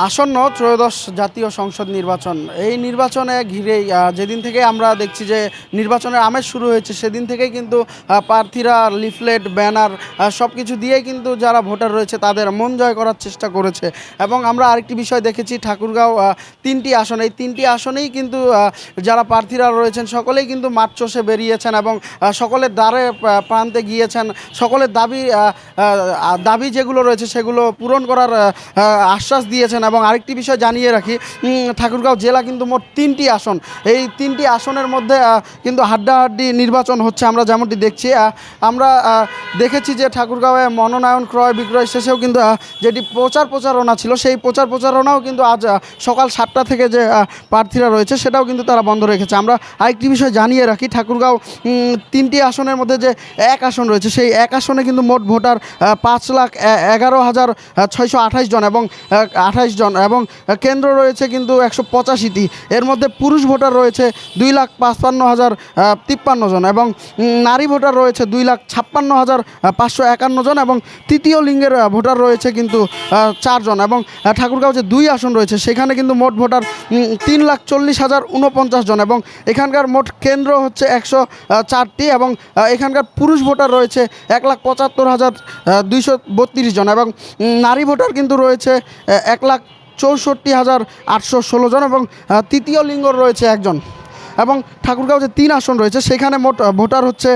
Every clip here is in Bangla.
আসন্ন ত্রয়োদশ জাতীয় সংসদ নির্বাচন, এই নির্বাচনে ঘিরেই যেদিন থেকে আমরা দেখছি যে নির্বাচনের আমেজ শুরু হয়েছে সেদিন থেকেই কিন্তু প্রার্থীরা লিফলেট ব্যানার সব কিছু দিয়েই কিন্তু যারা ভোটার রয়েছে তাদের মন জয় করার চেষ্টা করেছে। এবং আমরা আরেকটি বিষয় দেখেছি, ঠাকুরগাঁও তিনটি আসন, এই তিনটি আসনেই কিন্তু যারা প্রার্থীরা রয়েছেন সকলেই কিন্তু মাঠ চষে বেরিয়েছেন এবং সকলের দ্বারে প্রান্তে গিয়েছেন। সকলের দাবি যেগুলো রয়েছে সেগুলো পূরণ করার আশ্বাস দিয়েছেন। এবং আরেকটি বিষয় জানিয়ে রাখি, ঠাকুরগাঁও জেলা কিন্তু মোট তিনটি আসন, এই তিনটি আসনের মধ্যে কিন্তু হাড্ডাহাড্ডি নির্বাচন হচ্ছে। আমরা যেমনটি দেখছি, আমরা দেখেছি যে ঠাকুরগাঁওয়ে মনোনয়ন ক্রয় বিক্রয় শেষেও কিন্তু যেটি প্রচারণা ছিল সেই প্রচারণাও কিন্তু আজ সকাল 7টা থেকে যে প্রার্থীরা রয়েছে সেটাও কিন্তু তারা বন্ধ রেখেছে। আমরা আরেকটি বিষয় জানিয়ে রাখি, ঠাকুরগাঁও তিনটি আসনের মধ্যে যে এক আসন রয়েছে সেই এক আসনে কিন্তু মোট ভোটার 5,11,628 জন এবং 28 জন এবং কেন্দ্র রয়েছে কিন্তু 185টি। এর মধ্যে পুরুষ ভোটার রয়েছে 2,55,053 জন এবং নারী ভোটার রয়েছে 2,56,551 জন এবং তৃতীয় লিঙ্গের ভোটার রয়েছে কিন্তু 4 জন। এবং ঠাকুরগাঁও যে দুই আসন রয়েছে সেখানে কিন্তু মোট ভোটার 3,40,049 জন এবং এখানকার মোট কেন্দ্র হচ্ছে 104টি এবং এখানকার পুরুষ ভোটার রয়েছে 1,75,232 জন এবং নারী ভোটার কিন্তু রয়েছে 1,64,816 জন এবং তৃতীয় লিঙ্গ রয়েছে একজন। এবং ঠাকুরগাঁও যে তিন আসন রয়েছে সেখানে মোট ভোটার হচ্ছে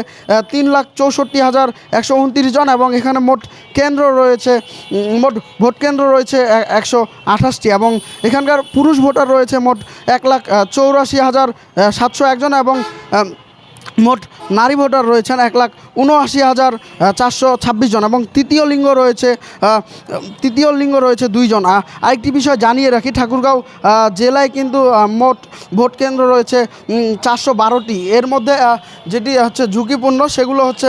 3,64,129 জন এবং এখানে মোট কেন্দ্র রয়েছে মোট ভোট কেন্দ্র রয়েছে 128টি এবং এখানকার পুরুষ ভোটার রয়েছে মোট 1,84,701 জন এবং মোট নারী ভোটার রয়েছেন 1,79,426 জন এবং তৃতীয় লিঙ্গ রয়েছে 2 জন। আরেকটি বিষয় জানিয়ে রাখি, ঠাকুরগাঁও জেলায় কিন্তু মোট ভোট কেন্দ্র রয়েছে 412টি। এর মধ্যে যেটি হচ্ছে ঝুঁকিপূর্ণ সেগুলো হচ্ছে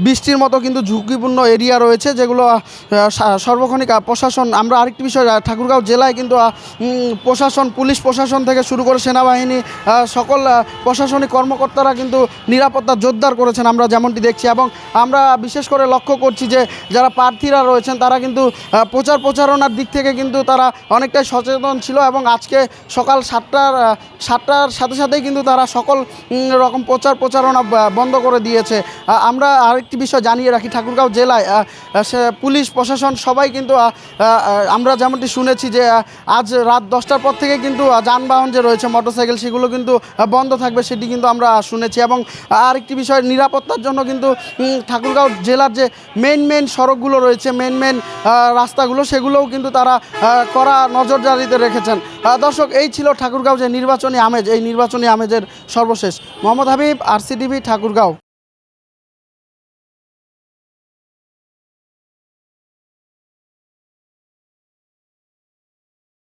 20টির মতো কিন্তু ঝুঁকিপূর্ণ এরিয়া রয়েছে যেগুলো সার্বক্ষণিক প্রশাসন। আমরা আরেকটি বিষয়, ঠাকুরগাঁও জেলায় কিন্তু প্রশাসন, পুলিশ প্রশাসন থেকে শুরু করে সেনাবাহিনী সকল প্রশাসনিক কর্মকর্তারা কিন্তু নিরাপত্তা জোরদার করেছেন আমরা যেমনটি দেখছি। এবং আমরা বিশেষ করে লক্ষ্য করছি যে যারা প্রার্থীরা রয়েছেন তারা কিন্তু প্রচারণার দিক থেকে কিন্তু তারা অনেকটাই সচেতন ছিল এবং আজকে সকাল 7টার সাথে সাথেই কিন্তু তারা সকল রকম প্রচারণা বন্ধ করে দিয়েছে। আমরা আরেকটি বিষয় জানিয়ে রাখি, ঠাকুরগাঁও জেলায় পুলিশ প্রশাসন সবাই কিন্তু আমরা যেমনটি শুনেছি যে আজ রাত 10টার পর থেকে কিন্তু যানবাহন যে রয়েছে মোটরসাইকেল সেগুলো কিন্তু বন্ধ থাকবে, সেটি কিন্তু আমরা শুনেছি। এবং আরেকটি বিষয়, নিরাপত্তার জন্য কিন্তু ঠাকুরগাঁও জেলার যে মেন সড়কগুলো রয়েছে, মেন রাস্তাগুলো সেগুলোও কিন্তু তারা কড়া নজরদারিতে রেখেছেন। দর্শক, এই ছিল ঠাকুরগাঁও যে নির্বাচনী আমেজ, এই নির্বাচনী আমেজের সর্বশেষ। মোহাম্মদ হাবিব, RCTV, ঠাকুরগাঁও।